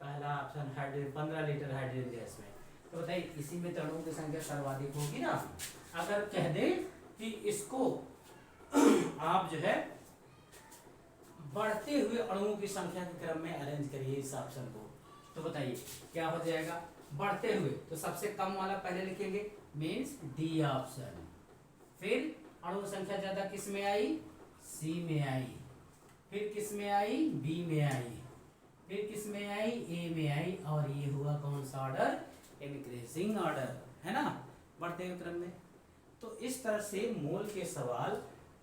Speaker 1: पहला option hydrogen, 15 litre hydrogen gas में। तो बताइए इसी में अणुओं की संख्या सर्वाधिक होगी ना। अगर कह दे कि इसको आप जो है बढ़ते हुए अणुओं की संख्या के क्रम में अरेंज करिए इस ऑप्शन को, तो बताइए क्या हो जाएगा? बढ़ते हुए तो सबसे कम वाला पहले लिखेंगे, मीन्स डी ऑप्शन। फिर अणु संख्या ज्यादा किस में आई? सी में आई। फिर किस में आई? बी में आई। फिर किस में आई? ए में आई। और ये हुआ कौन सा ऑर्डर? इंक्रीजिंग ऑर्डर, है ना, बढ़ते हुए क्रम में। तो इस तरह से मोल के सवाल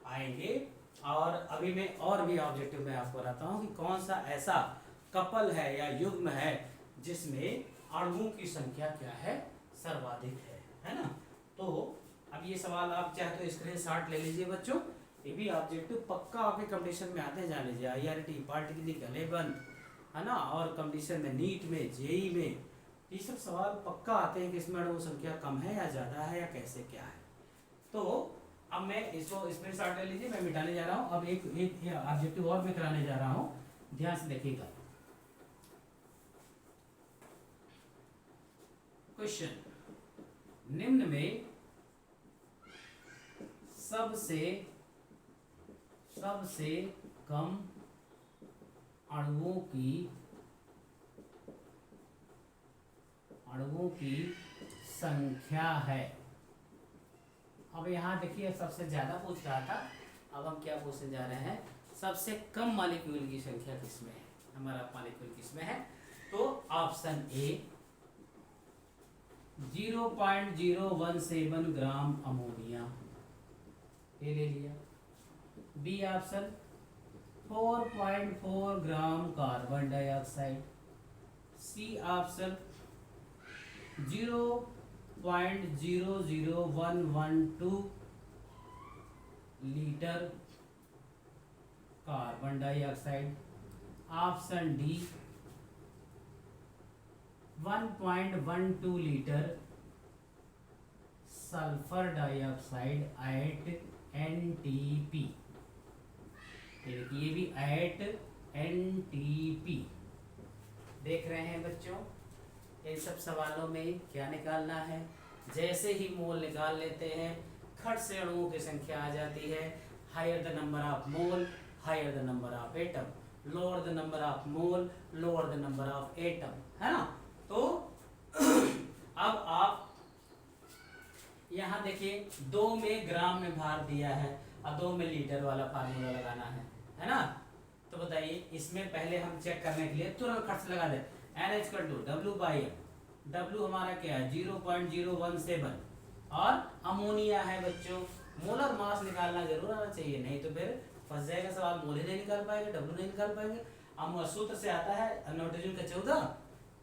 Speaker 1: आएंगे। और अभी मैं और भी ऑब्जेक्टिव में आपको बताता हूँ कि कौन सा ऐसा कपल है या युग्म है जिसमें अणुओं की संख्या क्या है? सर्वाधिक है ना। तो अब ये सवाल आप चाहे तो स्क्रीनशॉट ले लीजिए बच्चों। ये भी ऑब्जेक्टिव पक्का आपके कंपटीशन में आते जान लीजिए, IRT, पॉलिटेक्निक, लेबन, है ना, और कंपटीशन में, नीट में, जेई में, ये सब सवाल पक्का आते हैं कि इसमें अणु संख्या कम है या ज़्यादा है या कैसे क्या है। तो अब मैं इसको स्क्रीनशॉट ले लीजिए, मैं मिटाने जा रहा हूँ। अब एक ऑब्जेक्टिव और मैं कराने जा रहा हूँ, ध्यान से देखिएगा। क्वेश्चन, निम्न में सबसे कम अणुओं की संख्या है। अब यहाँ देखिए सबसे ज्यादा पूछ रहा था, अब हम क्या पूछने जा रहे हैं? सबसे कम मॉलिक्यूल की संख्या किसमें है? हमारा मॉलिक्यूल किसमें है? तो ऑप्शन ए 0.017 ग्राम अमोनिया, ये ले लिया। B option 4.4 gram carbon dioxide. C option 0.00112 litre carbon dioxide. Option D 1.12 litre sulphur dioxide at NTP। ये भी एट NTP। देख रहे हैं बच्चों, इन सब सवालों में क्या निकालना है? जैसे ही मोल निकाल लेते हैं, खट से अणुओं की संख्या आ जाती है। Higher the number of mole, higher the number of atom, lower the number of mole, lower the number of atom, है ना। तो अब आप यहाँ देखिए 2 में ग्राम में भार दिया है और 2 में लीटर वाला फार्मूला लगाना है ना। तो बताइए इसमें पहले हम चेक करने के लिए तुरंत खर्च लगा दे, NH/W/M। W हमारा क्या है? 0.017 और अमोनिया है बच्चों। मोलर मास निकालना जरूर आना चाहिए, नहीं तो फिर फंस जाएगा सवाल, मोल ही नहीं निकाल पाएंगे, W नहीं निकाल पाएंगे। अब सूत्र से आता है नाइट्रोजन का 14,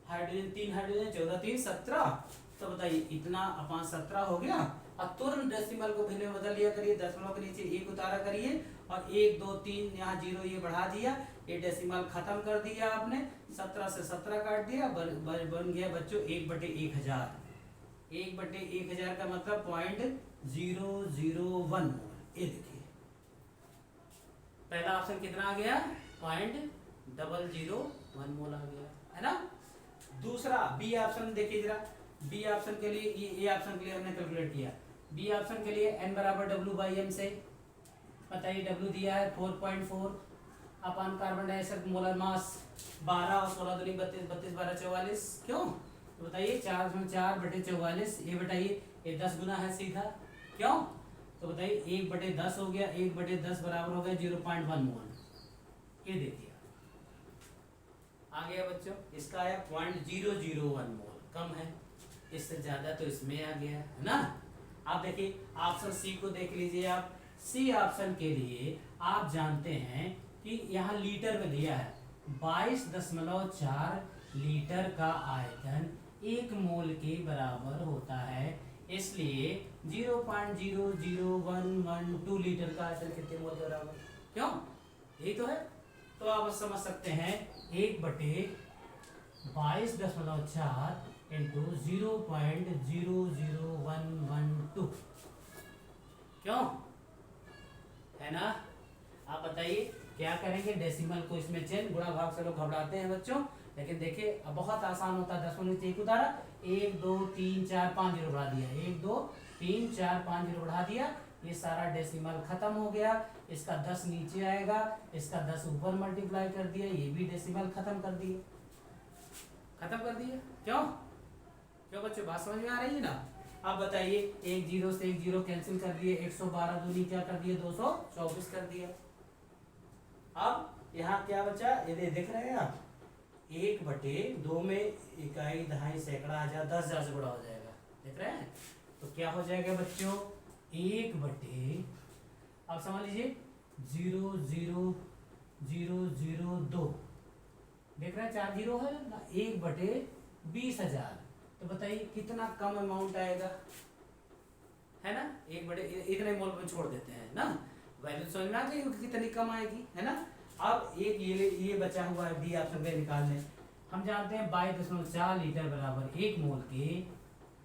Speaker 1: हाइड्रोजन 3, हाइड्रोजन 14 3 17। तो बताइए इतना अपॉन 17 हो गया। और तुरंत डेसिमल को भिन्न में बदल लिया करिए, दशमलव के नीचे 1 उतारा करिए और 1 2 3 यहाँ 0 ये बढ़ा दिया, ये डेसिमल खत्म कर दिया आपने, 17 से 17 काट दिया, बन गया बच्चों 1/1000। 1/1000 का मतलब 0.001 मोल। ये देखिए पहला ऑप्शन कितना आ गया? 0.001 मोल आ गया, है ना। दूसरा बी ऑप्शन देखिए जरा। बी ऑप्शन के लिए, ए ऑप्शन के लिए हमने कैलकुलेट किया। बी ऑप्शन के लिए n बराबर W/M से, बताइए W दिया है 4.4 अपन कार्बन डाइऑक्साइड मोलर मास 12 और 16 दूनी 32, 32 12 44। क्यों? तो बताइए 4/44, ये बताइए ये 10 गुना है सीधा। क्यों? तो बताइए 1/10 हो गया, 1/10 बराबर हो गया 0.1 मोल। ये देखिए आ गया बच्चों, इसका आया 0.001 मोल, कम है, इससे ज्यादा तो इसमें आ गया है ना। आप देखिए ऑप्शन सी को देख लीजिए आप। सी ऑप्शन के लिए आप जानते हैं कि यहाँ लीटर में दिया है 22.4 लीटर का आयतन 1 मोल के बराबर होता है, इसलिए 0.00112 लीटर का आयतन कितने मोल के बराबर, क्यों, यही तो है। तो आप समझ सकते हैं 1/22.4 इंटू 0.00112, क्यों, है ना। आप बताइए क्या करेंगे, डेसिमल को इसमें चेंज, गुणा भाग से लोग घबराते हैं बच्चों, लेकिन देखिए अब बहुत आसान होता है। 10 में 1 उतारा, 1 2 3 4 5 जीरो बढ़ा दिया, 1 2 3 4 5 जीरो बढ़ा दिया, ये सारा डेसिमल खत्म हो गया। इसका 10 नीचे आएगा, इसका 10 ऊपर मल्टीप्लाई कर दिया, ये भी डेसिमल खत्म कर दिए, क्यों, क्यों बच्चों, बात समझ में आ रही है ना। अब बताइए 1 0 से 1 0 कैंसिल कर दिए, 112 दूनी क्या कर दिए, 224 कर दिया। अब यहाँ क्या बचा, ये देख रहे हैं आप, 1/2 में इकाई दहाई सैकड़ा हजार 10,000 से बड़ा हो जाएगा, देख रहे हैं। तो क्या हो जाएगा बच्चों, 1/, अब समझ लीजिए 0.00002, देख रहे हैं 4 जीरो है ना, 1/20,000। तो बताइए कितना कम अमाउंट आएगा, है ना। इतने मोल में छोड़ देते हैं ना, वैल्यू समझ में आ गई कितनी कम आएगी, है ना। अब एक ये बचा हुआ है डी ऑप्शन पे निकालने, हम जानते हैं 22.4 लीटर बराबर 1 मोल के,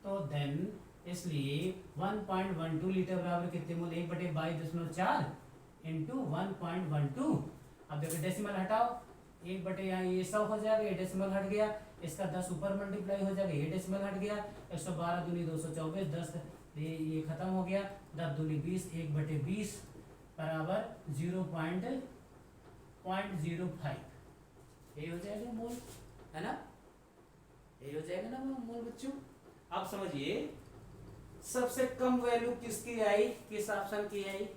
Speaker 1: तो देन इसलिए 1.12 लीटर बराबर कितने मोल, 1/22.4 इंटू 1.12। अब देखो डेसिमल हटाओ, 1/, यहाँ ये 100 हो जाएगा, ये डेसिमल हट गया, इसका 10 ऊपर मल्टीप्लाई हो जाएगा, ये डेसिमल हट गया, 112 दूनी 224, 10 ये खत्म हो गया, 10 दूनी 20, 1/20 बराबर 0.05, यही हो जाएगा मोल, है ना, यही हो जाएगा ना मोल बच्चों। अब समझिए सबसे कम वैल्यू किसकी आई, किस ऑप्शन की आई,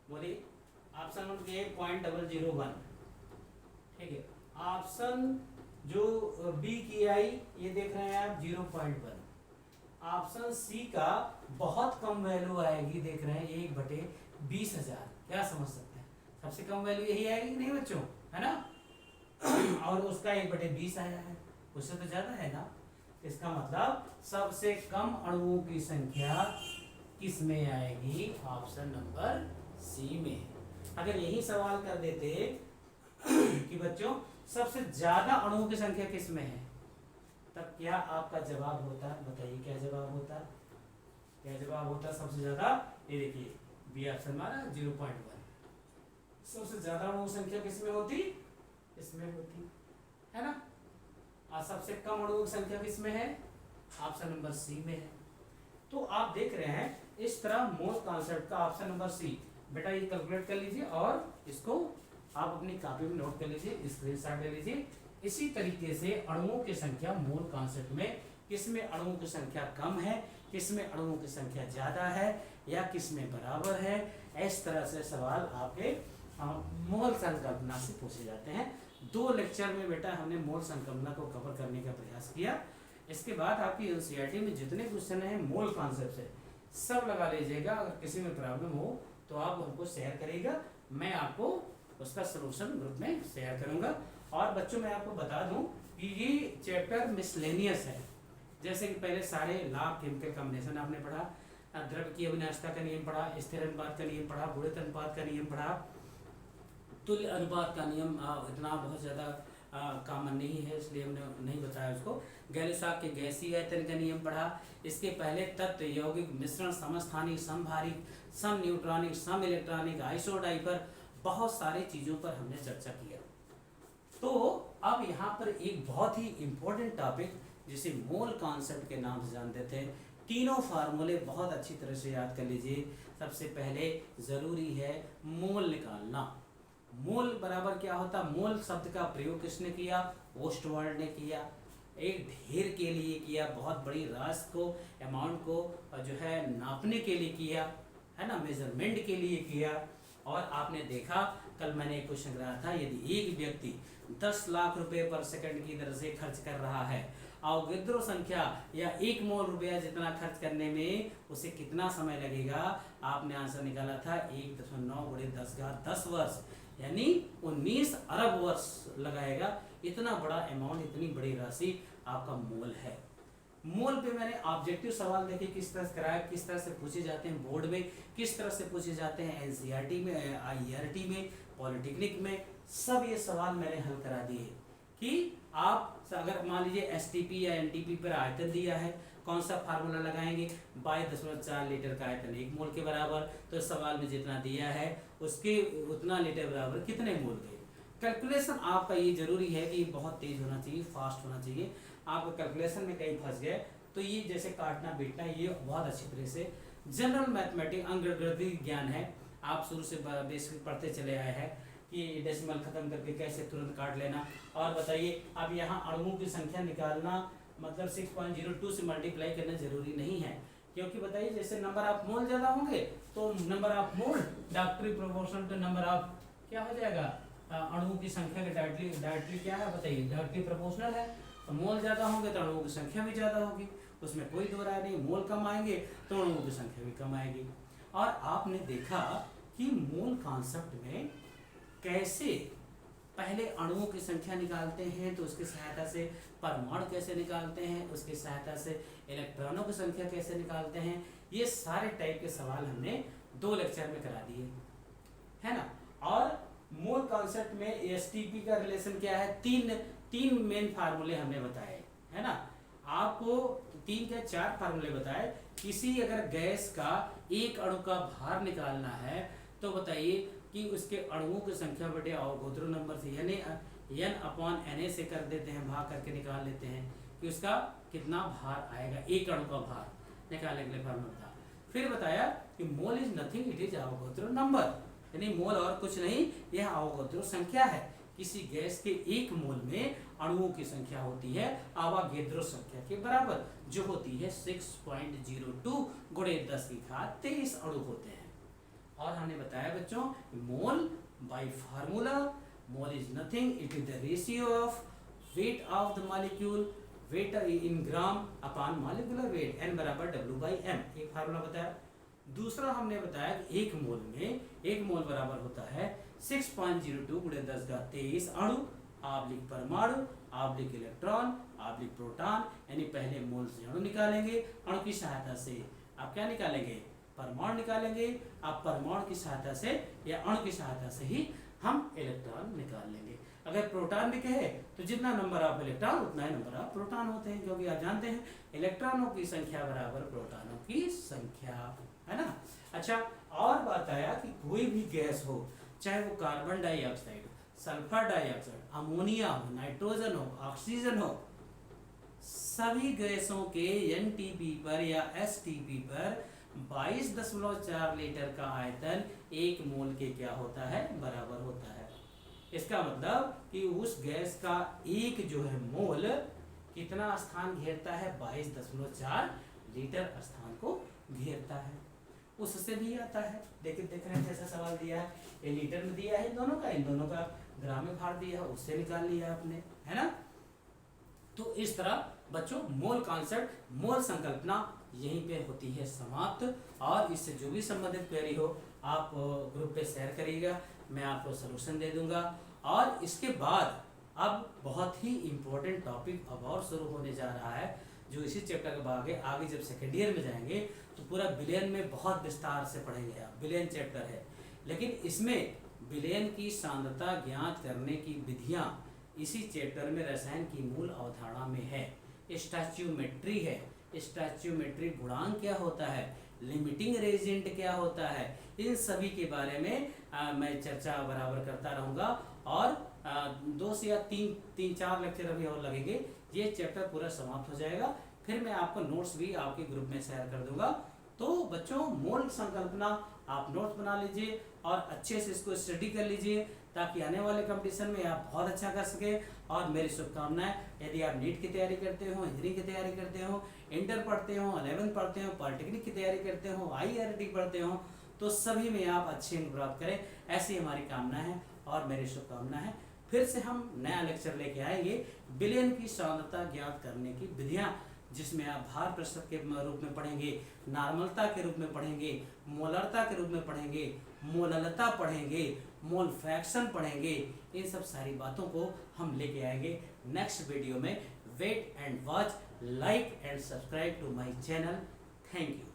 Speaker 1: बोलिए। ऑप्शन नंबर ए 0.001, ठीक है। ऑप्शन जो बी की आई ये देख रहे हैं आप 0.1। ऑप्शन सी का बहुत कम वैल्यू आएगी, देख रहे हैं 1/20,000, क्या समझ सकते हैं, सबसे कम वैल्यू यही आएगी नहीं बच्चों, है ना। और उसका 1/20 आया है, उससे तो ज्यादा है ना। इसका मतलब सबसे कम अणुओं की संख्या किस में आएगी, ऑप्शन नंबर सी में। अगर यही सवाल कर देते कि बच्चों सबसे ज्यादा अणुओं की संख्या किस में है, तब क्या आपका जवाब होता, बताइए क्या जवाब होता, क्या जवाब होता सबसे ज्यादा, ये देखिए बी ऑप्शन मारा 0.1, सबसे ज्यादा अणुओं की संख्या किस में होती, इसमें होती, है ना। और सबसे कम अणुओं की संख्या किस में है, ऑप्शन नंबर सी में है। तो आप देख रहे हैं इस तरह मोल कॉन्सेप्ट का ऑप्शन नंबर सी, बेटा ये कैलकुलेट कर लीजिए और इसको आप अपनी कॉपी में नोट कर लीजिए, स्क्रीनशॉट ले लीजिए। इसी तरीके से अणुओं की संख्या मोल कॉन्सेप्ट में किसमें अणुओं की संख्या कम है, किसमें अणुओं की संख्या ज्यादा है या किसमें बराबर है, इस तरह से सवाल आपके मोल संकल्पना से पूछे जाते हैं। 2 लेक्चर में बेटा हमने मोल संकल्पना को कवर करने का प्रयास किया। इसके बाद आपकी एनसीईआरटी में जितने क्वेश्चन हैं मोल कॉन्सेप्ट से सब लगा लीजिएगा। अगर किसी में प्रॉब्लम हो तो आप उनको शेयर करिएगा, मैं आपको उसका सलूशन ग्रुप में शेयर करूंगा। और बच्चों मैं आपको बता दूं कि ये चैप्टर मिसलेनियस है, जैसे कि पहले सारे लाभ केमिकल कॉम्बिनेशन आपने पढ़ा, द्रव्य की अविनाशता का नियम पढ़ा, स्थिर अनुपात का नियम पढ़ा, गुणित अनुपात का नियम पढ़ा, तुल्य अनुपात का नियम इतना बहुत ज़्यादा कॉमन नहीं है इसलिए हमने नहीं बताया उसको। गैलिसाक के गैसीय आयतन का नियम पढ़ा। इसके पहले तत्व, यौगिक, मिश्रण, समस्थानिक, समभारिक, सम न्यूट्रॉनिक, सम इलेक्ट्रॉनिक, आइसोडाइपर, बहुत सारी चीज़ों पर हमने चर्चा किया। तो अब यहाँ पर एक बहुत ही इम्पोर्टेंट टॉपिक जिसे मोल कॉन्सेप्ट के नाम से जानते थे, तीनों फार्मूले बहुत अच्छी तरह से याद कर लीजिए। सबसे पहले ज़रूरी है मोल निकालना। मोल बराबर क्या होता, मोल शब्द का प्रयोग किसने किया, ओस्टवाल्ड ने किया। एक ढेर के लिए किया, बहुत बड़ी राशि को, अमाउंट को जो है नापने के लिए किया, है ना, मेजरमेंट के लिए किया। और आपने देखा कल मैंने एक क्वेश्चन कराया था, यदि एक व्यक्ति 10 लाख रुपए पर सेकंड की दर से खर्च कर रहा है, अवोगाद्रो संख्या या 1 मोल रुपया जितना खर्च करने में उसे कितना समय लगेगा, आपने आंसर निकाला था 1.9 × 10⁻10 वर्ष, यानी 19 अरब वर्ष लगाएगा। इतना बड़ा अमाउंट, इतनी बड़ी राशि आपका मोल है। मोल पे मैंने ऑब्जेक्टिव सवाल देखे किस तरह से कराया, किस तरह से पूछे जाते हैं बोर्ड में, किस तरह से पूछे जाते हैं एनसीईआरटी में, आईईआरटी में, पॉलिटेक्निक में, सब ये सवाल मैंने हल करा दिए कि आप अगर मान लीजिए एसटीपी या एनटीपी पर आयतन दिया है, कौन सा फार्मूला लगाएंगे, 22.4 लीटर का आयतन 1 मोल के बराबर, तो सवाल में जितना दिया है उसके उतना लीटर बराबर कितने मोल के। कैलकुलेशन आपका ये जरूरी है कि बहुत तेज होना चाहिए, फास्ट होना चाहिए। आप कैलकुलेशन में कहीं फंस गए तो ये जैसे काटना बीटना, ये बहुत अच्छी तरह से जनरल मैथमेटिक्स अंग्रेजी ज्ञान है, आप शुरू से बेसिक पढ़ते चले आए हैं कि डेसिमल खत्म करके कैसे तुरंत काट लेना। और बताइए अब यहाँ अणुओं की संख्या निकालना मतलब 6.02 से मल्टीप्लाई करना जरूरी नहीं है, क्योंकि बताइए जैसे नंबर ऑफ मोल ज़्यादा होंगे तो number of mole directly proportional to number of क्या हो जाएगा, अणुओं की संख्या के डायरेक्टली क्या है बताइए, डायरेक्टली प्रोपोर्शनल है। तो मोल ज़्यादा होंगे तो अणुओं की संख्या भी ज़्यादा होगी, उसमें कोई दो राय नहीं। मोल कम आएंगे तो अणुओं की संख्या भी कम आएगी। और आपने देखा कि मोल कॉन्सेप्ट में कैसे पहले अणुओं की संख्या निकालते हैं, तो उसकी सहायता से परमाणु कैसे निकालते हैं, उसकी सहायता से इलेक्ट्रॉनों की संख्या कैसे निकालते हैं, ये सारे टाइप के सवाल हमने 2 लेक्चर में करा दिए, है ना। और मोल कॉन्सेप्ट में एसटीपी का रिलेशन क्या है, तीन मेन फार्मूले हमने बताए, है ना। आपको 3 या 4 फार्मूले बताए। किसी अगर गैस का एक अणु का भार निकालना है तो बताइए कि उसके अणुओं की संख्या बटे अवोगाद्रो नंबर से, यानी N/Na से कर देते हैं, भाग करके निकाल लेते हैं कि उसका कितना भार आएगा, एक अणु का भार निकालने के लिए फार्मूला था। फिर बताया कि मोल is nothing, it is Avogadro number, यानी मोल और कुछ नहीं, यह अवोगाद्रो संख्या है। किसी गैस के एक मोल में अणुओं की संख्या होती है अवोगाद्रो संख्या के बराबर, जो होती है 6.02 × 10⁻23 अणु होते हैं। और हमने बताया बच्चों mole by formula, mole is nothing, it is the ratio of weight of the molecule, weight in gram upon molecular weight, n = W/m, एक फार्मूला बताया। दूसरा हमने बताया कि एक मोल बराबर होता है 6.02 × 10⁻23 अणु / परमाणु / इलेक्ट्रॉन / प्रोटॉन, यानी पहले मोल से अणु निकालेंगे, अणु की सहायता से आप क्या निकालेंगे, परमाणु निकालेंगे, आप परमाणु की सहायता से या अणु की सहायता से ही हम इलेक्ट्रॉन निकाल लेंगे। अगर प्रोटॉन भी कहे तो जितना नंबर ऑफ इलेक्ट्रॉन उतना ही नंबर ऑफ प्रोटॉन होते हैं, क्योंकि आप जानते हैं इलेक्ट्रॉनों की संख्या बराबर प्रोटॉनों की संख्या, है ना। अच्छा, और बात आया कि कोई भी गैस हो, चाहे वो carbon dioxide, sulphur dioxide, ammonia हो, नाइट्रोजन हो, ऑक्सीजन हो, सभी गैसों के एनटीपी पर या एसटीपी पर 22.4 लीटर का आयतन 1 मोल के क्या होता है, बराबर होता है। इसका मतलब कि उस गैस का एक जो है मोल कितना स्थान घेरता है, 22.4 लीटर स्थान को घेरता है। उससे भी आता है, देख रहे हैं जैसा सवाल दिया है, ये लीटर में दिया है इन दोनों का ग्राम में भार दिया है, उससे निकाल लिया आपने, है ना। तो इस तरह बच्चों मोल कॉन्सेप्ट, मोल संकल्पना यहीं पे होती है समाप्त। और इससे जो भी संबंधित क्वेरी हो आप ग्रुप पे शेयर करिएगा, मैं आपको सलूशन दे दूंगा। और इसके बाद अब बहुत ही इम्पोर्टेंट टॉपिक अब और शुरू होने जा रहा है, जो इसी चैप्टर के आगे जब सेकेंड ईयर में जाएंगे तो पूरा बिलियन में बहुत विस्तार से पढ़ेंगे आप, बिलियन चैप्टर है, लेकिन इसमें बिलियन की सांद्रता ज्ञात करने की विधियाँ इसी चैप्टर में रसायन की मूल अवधारणा में है। स्टैच्यूमेट्री है, स्टैच्यूमेट्री गुणांक क्या होता है, लिमिटिंग रेजिएंट क्या होता है, इन सभी के बारे में मैं चर्चा बराबर करता रहूँगा। और 2 से या 3-4 लेक्चर अभी और लगेंगे, ये चैप्टर पूरा समाप्त हो जाएगा। फिर मैं आपको नोट्स भी आपके ग्रुप में शेयर कर दूंगा, तो बच्चों मोल संकल्पना आप नोट्स बना लीजिए और अच्छे से इसको स्टडी कर लीजिए, ताकि आने वाले कंपटीशन में आप बहुत अच्छा कर सके। और मेरी शुभकामनाएं, यदि आप नीट की तैयारी करते हो, इंजीनियरिंग की तैयारी करते हो, इंटर पढ़ते हो, 11th पढ़ते हो, पॉलिटेक्निक की तैयारी करते हो, IRT पढ़ते हो, तो सभी में आप अच्छे अंक प्राप्त करें, ऐसी हमारी कामना है और मेरी शुभकामना है। फिर से हम नया लेक्चर लेके आएंगे, विलयन की सांद्रता ज्ञात करने की विधियां, जिसमें आप भार प्रतिशत के रूप में पढ़ेंगे, नॉर्मलता के रूप में पढ़ेंगे, मोलरता के रूप में पढ़ेंगे, मोललता पढ़ेंगे, मोल फ्रैक्शन पढ़ेंगे। इन सब सारी बातों को हम लेके आएंगे नेक्स्ट वीडियो में। Wait and watch, like and subscribe to my channel. Thank you.